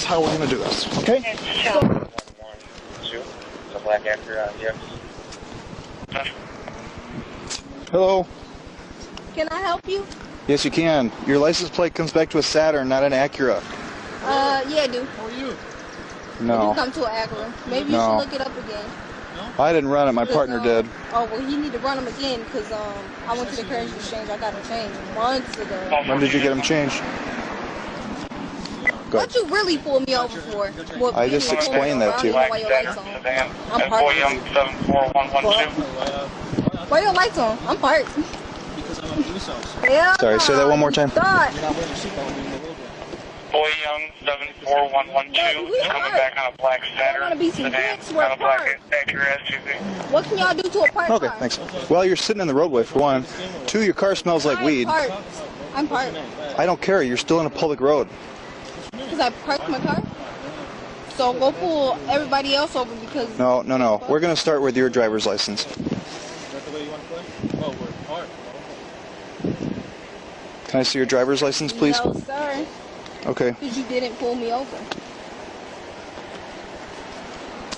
is how we're gonna do this, okay? The black Acura, yes. Hello? Can I help you? Yes, you can. Your license plate comes back to a Saturn, not an Acura. Yeah, I do. How are you? No. You come to an Acura. Maybe No. you should look it up again. I didn't run it, my partner did. Oh, well, you need to run them again, because I went to the currency exchange. I got them changed months ago. When did you get them changed? Good. What you really pulled me over for? What, I just explained that to you. Why your lights on? I'm parked. 74112. Why your lights on? I'm parked. Because I'm a police officer. Yeah. Sorry, say that one more time. Stop. You're not wearing your seatbelt when you're in the roadway. Boy Young 74112. Coming back on a black Saturn. wanna be some sedan, dicks, we're on a black parked. Acura SUV. What can y'all do to a parked Okay, car? thanks. Well, you're sitting in the roadway for one. Two, your car smells like weed. I'm parked. I don't care. You're still in a public road. Because I parked my car? So go pull everybody else over because... No. We're going to start with your driver's license. Is that the way you want to play? Oh, we're parked. Can I see your driver's license, please? No, sir. Okay. Because you didn't pull me over.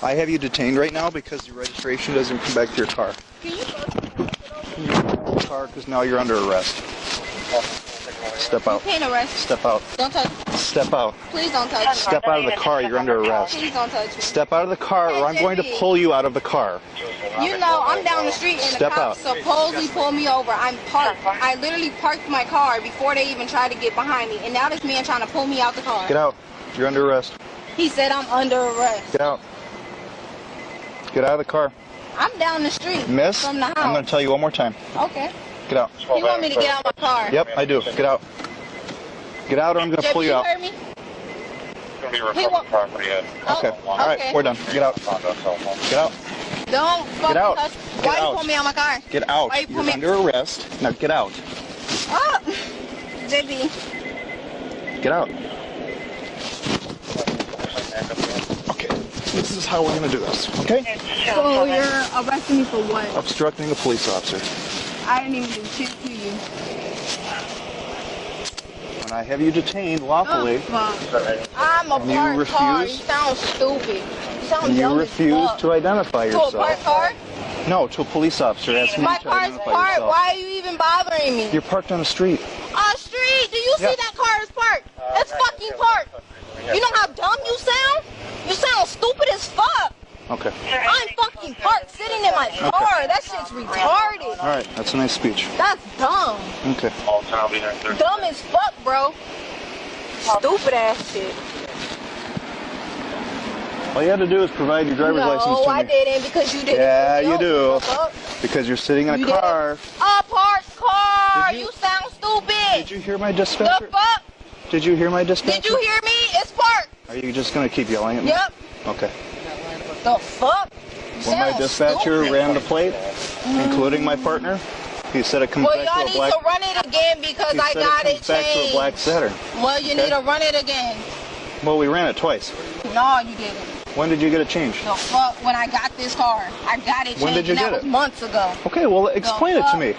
I have you detained right now because your registration doesn't come back to your car. Can you go to the Can you get out of the car because now you're under arrest. Step out. You can't arrest. Step out. Don't touch me. Step out. Please don't touch me. Step out of the car. You're under arrest. Please don't touch me. Step out of the car or I'm going to pull you out of the car. You know, I'm down the street and Step the cops supposedly pulled me over. I'm parked. I literally parked my car before they even tried to get behind me. And now this man trying to pull me out the car. Get out. You're under arrest. He said I'm under arrest. Get out. Get out of the car. I'm down the street. Miss, From the house. I'm going to tell you one more time. Okay. Get out. You want me to get out my car? Yep, I do. Get out. Get out or I'm going to pull you out. Heard me? It's going to be recovered property at Okay. All right, we're done. Get out. Get out. Don't fucking out. touch. Get Why out. you pull me out my car? Get out. Why you pull You're me? under arrest. Now get out. Oh, JB. Get out. Okay. This is how we're going to do this. Okay? So you're arresting me for what? Obstructing a police officer. I didn't even do shit to you. When I have you detained lawfully, Oh, fuck. I'm a And you parked car. You refuse? sound stupid. You sound and you dumb as refuse fuck. to identify To a parked yourself. car? No, to a police officer asking My you to car's identify parked. yourself. Why are you even bothering me? You're parked on the street. On street? Do you Yeah. see that car is parked? It's fucking parked. You know how dumb you sound? You sound stupid as fuck. Okay. I'm fucking parked sitting in my car. That shit's retarded. All right. That's a nice speech. That's dumb. Okay. I'll be there in 30 Dumb as fuck, bro. Stupid ass shit. All you had to do is provide your driver's license No, to I me. didn't because you didn't. Yeah, you do. The fuck? Because you're sitting in a You car. A parked car. Did you- You sound stupid. Did you hear my The dispatcher? fuck? Did you hear my dispatcher? Did you hear me? It's parked. Are you just going to keep yelling at me? Yep. Okay. The fuck? You When my sound dispatcher stupid. ran the plate, including my partner, he said it comes Well, back y'all to a need black. to run it again because He I said got it it comes back to a changed. black Saturn. Well, you Okay. need to run it again. Well, we ran it twice. No, you didn't. When did you get it changed? The fuck? When I got this car, I got it changed. When did you and get that it? was months ago. Okay, well, explain it to fuck? me.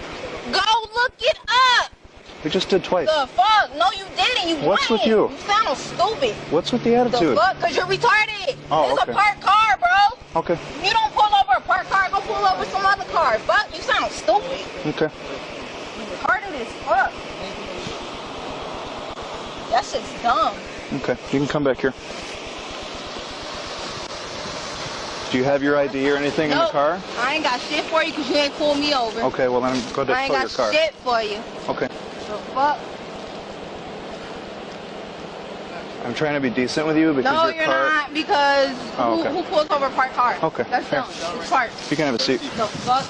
Go look it up. We just did twice. The fuck? No, you didn't. You What's with lying. you? You sound stupid. What's with the The attitude? fuck? Because you're retarded. Oh, It's okay. a parked car, bro. Okay. You don't pull over a parked car, go pull over some other car. Fuck, you sound stupid. Okay. You retarded as fuck. That shit's dumb. Okay. You can come back here. Do you have your ID or anything in the Nope. car? I ain't got shit for you because you ain't pulled me over. Okay, well then I'm going to I ain't tow got your car. shit for you. Okay. The fuck? I'm trying to be decent with you because No, your you're car. not because Oh, okay. who pulls over a parked car? Okay, That's fair. dumb. It's parked. You can have a seat. The fuck?